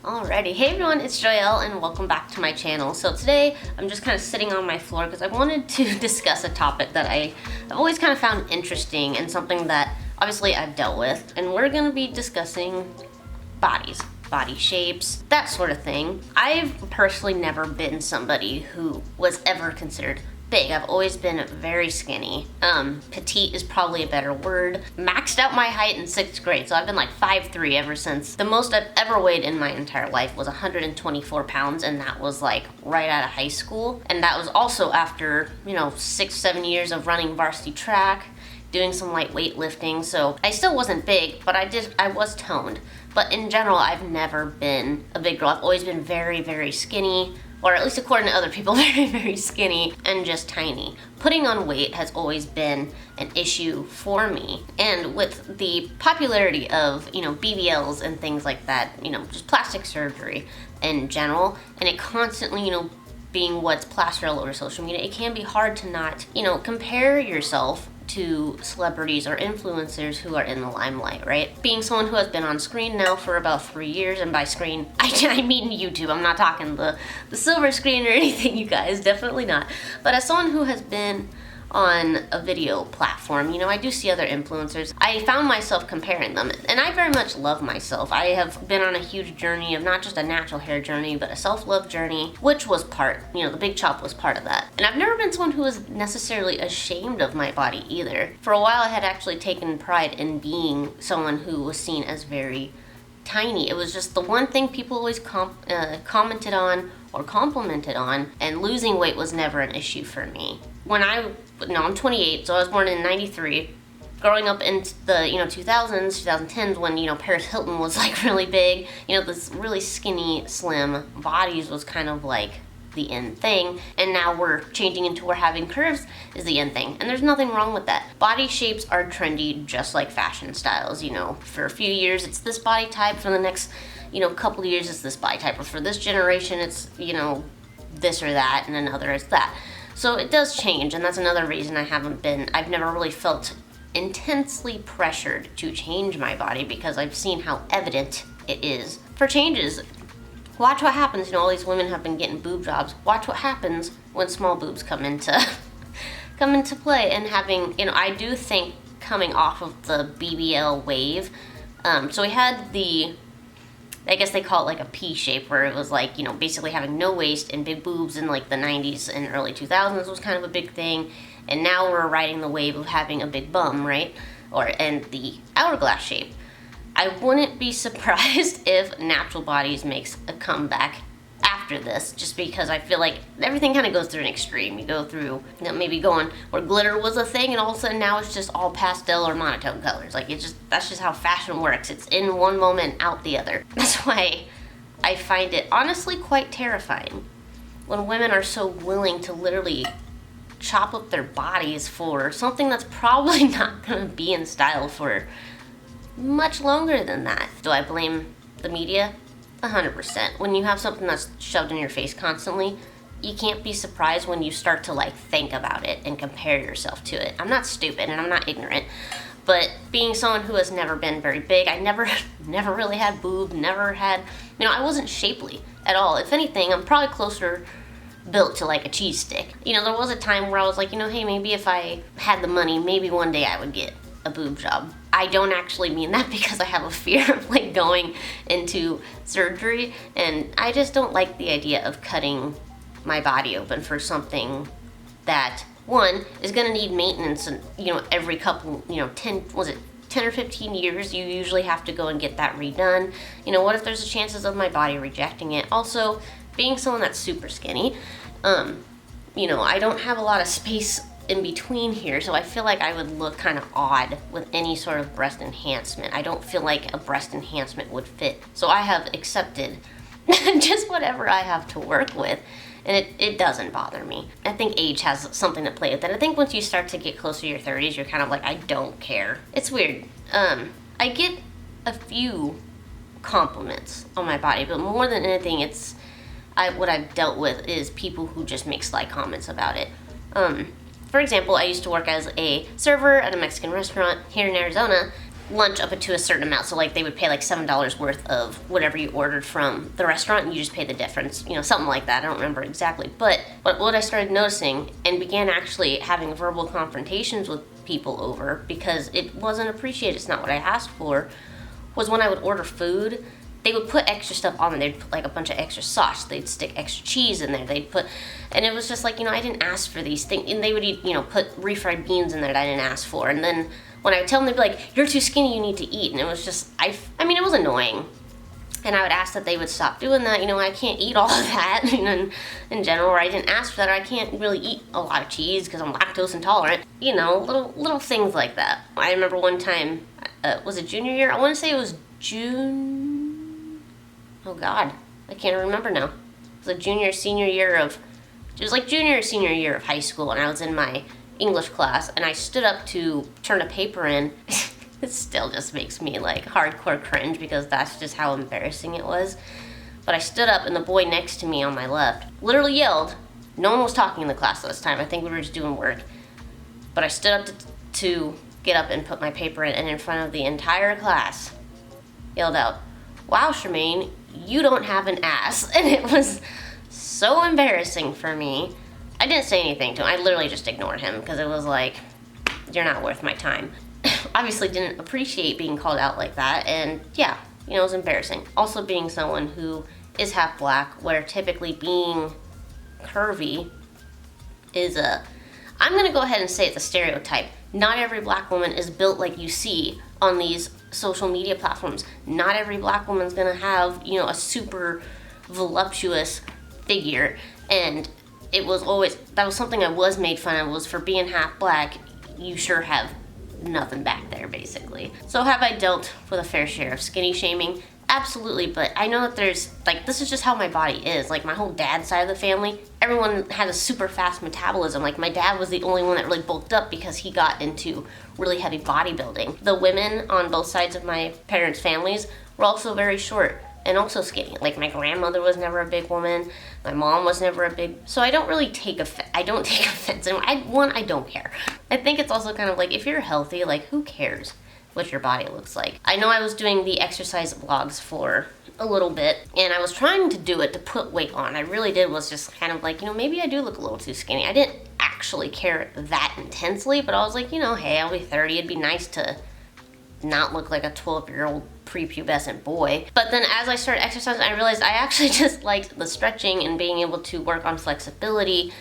Alrighty, hey everyone, it's Joyel and welcome back to my channel. So today I'm just kind of sitting on my floor because I wanted to discuss a topic that I've always kind of found interesting and something that obviously I've dealt with. And we're going to be discussing bodies, body shapes, that sort of thing. I've personally never been somebody who was ever considered big. I've always been very skinny. Petite is probably a better word. Maxed out my height in 6th grade, so I've been like 5'3" ever since. The most I've ever weighed in my entire life was 124 pounds, and that was like right out of high school. And that was also after, 6-7 years of running varsity track, doing some light weightlifting. So I still wasn't big, but I was toned. But in general, I've never been a big girl. I've always been very, very skinny, or at least according to other people, very, very skinny and just tiny. Putting on weight has always been an issue for me. And with the popularity of, BBLs and things like that, just plastic surgery in general, and it constantly, being what's plastered all over social media, it can be hard to not, compare yourself to celebrities or influencers who are in the limelight, right? Being someone who has been on screen now for about 3 years, and by screen, I mean YouTube. I'm not talking the silver screen or anything, you guys, definitely not. But as someone who has been on a video platform, I do see other influencers. I found myself comparing them, and I very much love myself. I have been on a huge journey of not just a natural hair journey, but a self-love journey, which was part, the big chop was part of that. And I've never been someone who was necessarily ashamed of my body either. For a while, I had actually taken pride in being someone who was seen as very tiny. It was just the one thing people always commented on or complimented on, and losing weight was never an issue for me. I'm 28, so I was born in 93. Growing up in the 2000s, 2010s, when Paris Hilton was like really big, this really skinny, slim bodies was kind of like the in thing, and now we're changing into where having curves is the in thing, and there's nothing wrong with that. Body shapes are trendy just like fashion styles. For a few years it's this body type, for the next couple of years it's this body type, or for this generation it's this or that, and another is that. So it does change, and that's another reason I've never really felt intensely pressured to change my body, because I've seen how evident it is for changes. Watch what happens, all these women have been getting boob jobs. Watch what happens when small boobs come into play, and having, I do think coming off of the BBL wave, so we had I guess they call it like a P shape, where it was like, basically having no waist and big boobs in like the 90s and early 2000s was kind of a big thing. And now we're riding the wave of having a big bum, right? And the hourglass shape. I wouldn't be surprised if natural bodies makes a comeback after this, just because I feel like everything kind of goes through an extreme. You go through, maybe going where glitter was a thing, and all of a sudden now it's just all pastel or monotone colors. Like that's just how fashion works. It's in one moment, out the other. That's why I find it honestly quite terrifying when women are so willing to literally chop up their bodies for something that's probably not going to be in style for much longer than that. Do I blame the media? 100%. When you have something that's shoved in your face constantly, you can't be surprised when you start to think about it and compare yourself to it. I'm not stupid and I'm not ignorant, but being someone who has never been very big, I never really had boobs, never had, I wasn't shapely at all. If anything, I'm probably closer built to like a cheese stick. There was a time where I was like, hey, maybe if I had the money, maybe one day I would get a boob job. I don't actually mean that, because I have a fear of going into surgery, and I just don't like the idea of cutting my body open for something that, one, is going to need maintenance, and every couple 10 or 15 years you usually have to go and get that redone. What if there's the chances of my body rejecting it? Also, being someone that's super skinny, I don't have a lot of space in between here, so I feel like I would look kind of odd with any sort of breast enhancement. I don't feel like a breast enhancement would fit. So I have accepted just whatever I have to work with, and it doesn't bother me. I think age has something to play with it. I think once you start to get closer to your 30s, you're kind of like, I don't care. It's weird. I get a few compliments on my body, but more than anything, what I've dealt with is people who just make sly comments about it. For example, I used to work as a server at a Mexican restaurant here in Arizona, lunch up to a certain amount. So like they would pay like $7 worth of whatever you ordered from the restaurant, and you just pay the difference, you know, something like that. I don't remember exactly. But what I started noticing and began actually having verbal confrontations with people over, because it wasn't appreciated, it's not what I asked for, was when I would order food, they would put extra stuff on there. They'd put like a bunch of extra sauce. They'd stick extra cheese in there. They'd put, and it was just like, you know, I didn't ask for these things. And they would eat, you know, put refried beans in there that I didn't ask for. And then when I would tell them, they'd be like, you're too skinny, you need to eat. And it was just, I mean, it was annoying. And I would ask that they would stop doing that. You know, I can't eat all of that, you know, in general, or I didn't ask for that, or I can't really eat a lot of cheese because I'm lactose intolerant. You know, little things like that. I remember one time, was it junior year? I want to say it was June. Oh God, I can't remember now. It was a junior or senior year of high school, and I was in my English class, and I stood up to turn a paper in. It still just makes me like hardcore cringe because that's just how embarrassing it was. But I stood up, and the boy next to me on my left literally yelled. No one was talking in the class at this time. I think we were just doing work. But I stood up to get up and put my paper in, and in front of the entire class, yelled out, "Wow, Charmaine, you don't have an ass." And it was so embarrassing for me. I didn't say anything to him. I literally just ignored him because it was like, you're not worth my time. Obviously didn't appreciate being called out like that, and yeah, you know, it was embarrassing. Also being someone who is half black, where typically being curvy is I'm gonna go ahead and say it's a stereotype. Not every black woman is built like you see on these social media platforms. Not every black woman's gonna have, you know, a super voluptuous figure. And it was always, that was something I was made fun of, was for being half black, you sure have nothing back there, basically. So have I dealt with a fair share of skinny shaming? Absolutely, but I know that there's, like, this is just how my body is. Like, my whole dad's side of the family, everyone had a super fast metabolism. Like, my dad was the only one that really bulked up because he got into really heavy bodybuilding. The women on both sides of my parents' families were also very short and also skinny. Like, my grandmother was never a big woman. My mom was never a big, so I don't really take offense. I don't take offense. And I don't care. I think it's also kind of like, if you're healthy, like, who cares what your body looks like? I know I was doing the exercise vlogs for a little bit, and I was trying to do it to put weight on. I really did, was just kind of like, you know, maybe I do look a little too skinny. I didn't actually care that intensely, but I was like, you know, hey, I'll be 30. It'd be nice to not look like a 12-year-old prepubescent boy. But then as I started exercising, I realized I actually just liked the stretching and being able to work on flexibility.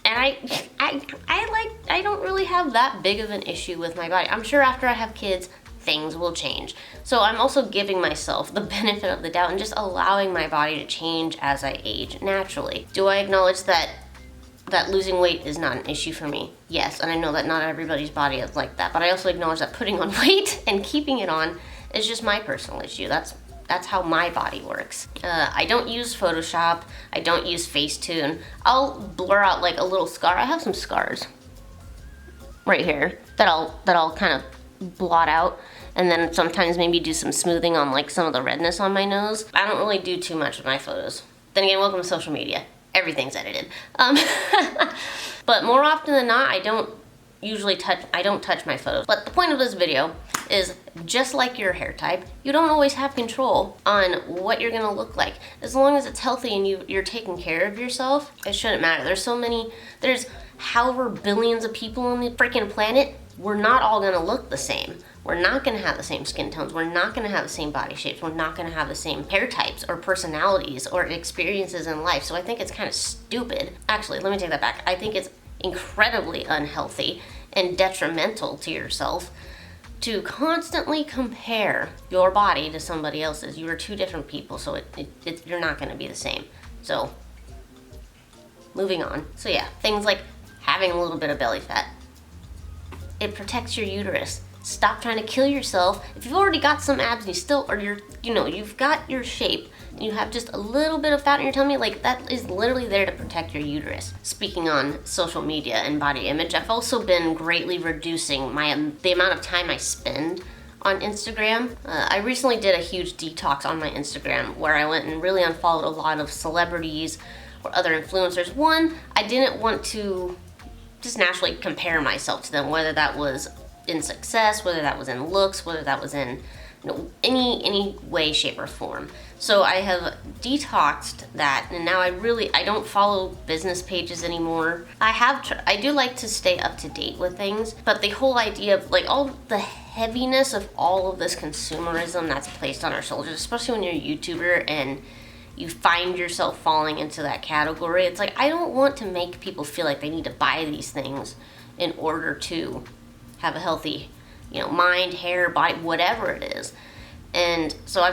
And I don't really have that big of an issue with my body. I'm sure after I have kids, things will change. So I'm also giving myself the benefit of the doubt and just allowing my body to change as I age naturally. Do I acknowledge that losing weight is not an issue for me? Yes, and I know that not everybody's body is like that, but I also acknowledge that putting on weight and keeping it on is just my personal issue. That's how my body works. I don't use Photoshop. I don't use Facetune. I'll blur out like a little scar. I have some scars right here that I'll kind of blot out, and then sometimes maybe do some smoothing on like some of the redness on my nose. I don't really do too much with my photos. Then again, welcome to social media. Everything's edited. But more often than not, I don't touch my photos. But the point of this video is, just like your hair type, you don't always have control on what you're gonna look like. As long as it's healthy and you're taking care of yourself, it shouldn't matter. There's however billions of people on the freaking planet. We're not all gonna look the same. We're not gonna have the same skin tones. We're not gonna have the same body shapes. We're not gonna have the same hair types or personalities or experiences in life. So I think it's kind of stupid. Actually, let me take that back. I think it's incredibly unhealthy and detrimental to yourself to constantly compare your body to somebody else's. You are two different people, so you're not gonna be the same. So, moving on. So yeah, things like having a little bit of belly fat. It protects your uterus. Stop trying to kill yourself. If you've already got some abs and you've got your shape, and you have just a little bit of fat on your tummy, like, that is literally there to protect your uterus. Speaking on social media and body image, I've also been greatly reducing the amount of time I spend on Instagram. I recently did a huge detox on my Instagram where I went and really unfollowed a lot of celebrities or other influencers. One, I didn't want to just naturally compare myself to them, whether that was in success, whether that was in looks, whether that was in any way, shape, or form. So I have detoxed that, and now I don't follow business pages anymore. I do like to stay up to date with things, but the whole idea of like all the heaviness of all of this consumerism that's placed on our shoulders, especially when you're a YouTuber and you find yourself falling into that category, it's like I don't want to make people feel like they need to buy these things in order to have a healthy, mind, hair, body, whatever it is. And so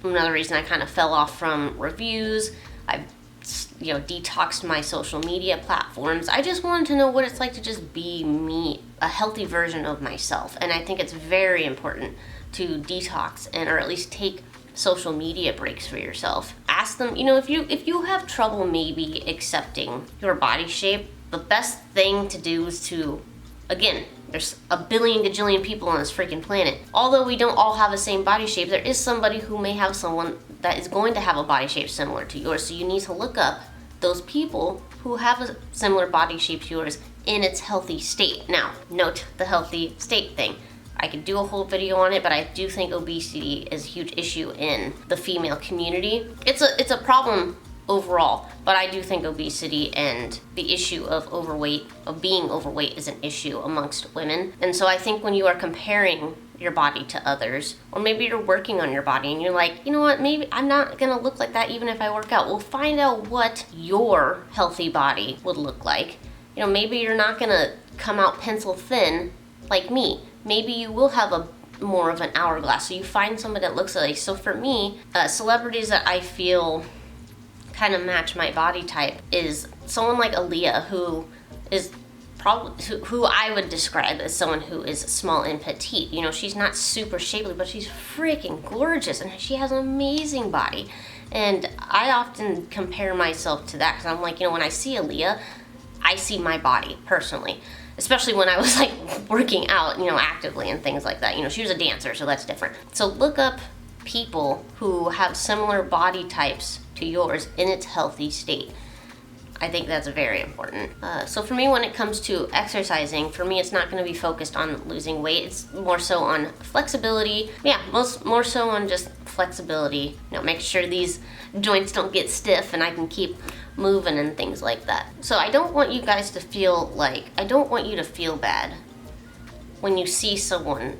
another reason I kind of fell off from reviews. I've detoxed my social media platforms. I just wanted to know what it's like to just be me, a healthy version of myself. And I think it's very important to detox or at least take social media breaks for yourself. Ask them, if you have trouble maybe accepting your body shape, the best thing to do is to, again, there's a billion gajillion people on this freaking planet. Although we don't all have the same body shape, there is somebody who may have someone that is going to have a body shape similar to yours. So you need to look up those people who have a similar body shape to yours in its healthy state. Now, note the healthy state thing. I could do a whole video on it, but I do think obesity is a huge issue in the female community. It's a problem overall, but I do think obesity and the issue of being overweight is an issue amongst women. And so I think when you are comparing your body to others, or maybe you're working on your body and you're like, you know what, maybe I'm not gonna look like that even if I work out. Well, find out what your healthy body would look like. Maybe you're not gonna come out pencil thin like me. Maybe you will have more of an hourglass. So you find somebody that looks like. So for me, celebrities that I feel kind of match my body type is someone like Aaliyah, who is who I would describe as someone who is small and petite. She's not super shapely, but she's freaking gorgeous, and she has an amazing body. And I often compare myself to that because I'm like, when I see Aaliyah, I see my body personally. Especially when I was like working out, actively and things like that. She was a dancer, so that's different. So look up people who have similar body types to yours in its healthy state. I think that's very important. So for me, when it comes to exercising, for me, it's not going to be focused on losing weight. It's more so on flexibility. Yeah, more so on just flexibility. Make sure these joints don't get stiff and I can keep moving and things like that. So I don't want you guys to feel bad when you see someone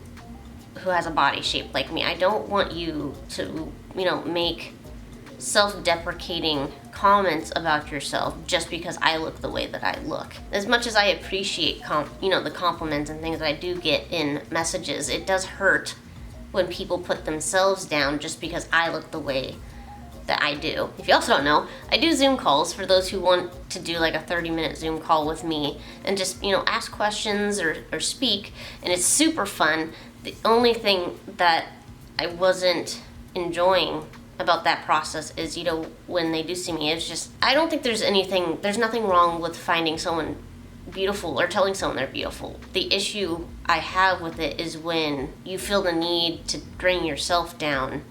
who has a body shape like me. I don't want you to, make self-deprecating comments about yourself just because I look the way that I look. As much as I appreciate the compliments and things that I do get in messages, it does hurt when people put themselves down just because I look the way that I do. If you also don't know, I do Zoom calls for those who want to do like a 30-minute Zoom call with me and just, ask questions or speak, and it's super fun. The only thing that I wasn't enjoying about that process is, when they do see me, it's just, I don't think there's nothing wrong with finding someone beautiful or telling someone they're beautiful. The issue I have with it is when you feel the need to bring yourself down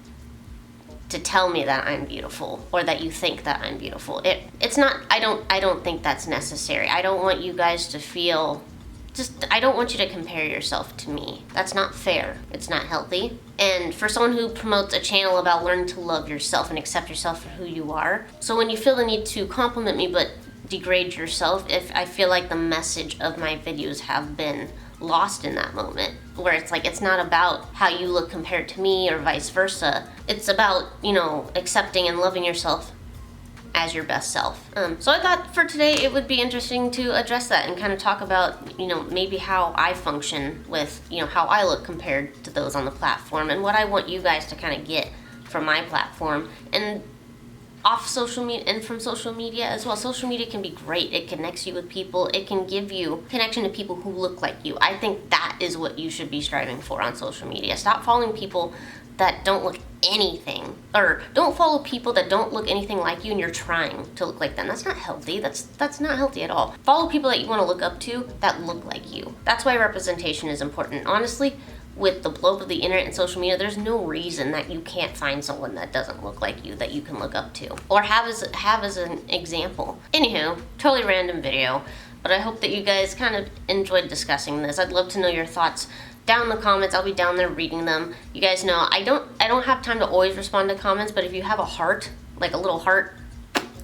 to tell me that I'm beautiful or that you think that I'm beautiful. It's not, I don't think that's necessary. I don't want you guys to feel I don't want you to compare yourself to me. That's not fair. It's not healthy. And for someone who promotes a channel about learning to love yourself and accept yourself for who you are, so when you feel the need to compliment me but degrade yourself, if I feel like the message of my videos have been lost in that moment, where it's like, it's not about how you look compared to me or vice versa. It's about, accepting and loving yourself as your best self. So I thought for today it would be interesting to address that and kind of talk about, maybe how I function with, how I look compared to those on the platform and what I want you guys to kind of get from my platform and off social media and from social media as well. Social media can be great. It connects you with people. It can give you connection to people who look like you. I think that is what you should be striving for on social media. Stop following people that don't look anything, or don't follow people that don't look anything like you and you're trying to look like them. That's not healthy. That's not healthy at all. Follow people that you want to look up to that look like you. That's why representation is important. Honestly, with the blow up of the internet and social media, there's no reason that you can't find someone that doesn't look like you that you can look up to or have as an example. Anywho, totally random video, but I hope that you guys kind of enjoyed discussing this. I'd love to know your thoughts down in the comments. I'll be down there reading them. You guys know I don't have time to always respond to comments, but if you have a heart, like a little heart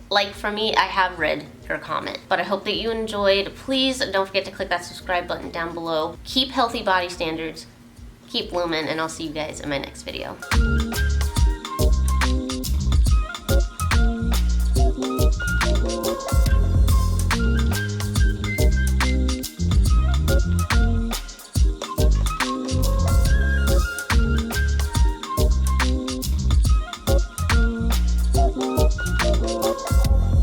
like from me, I have read your comment. But I hope that you enjoyed. Please don't forget to click that subscribe button down below. Keep healthy body standards. Keep blooming, and I'll see you guys in my next video.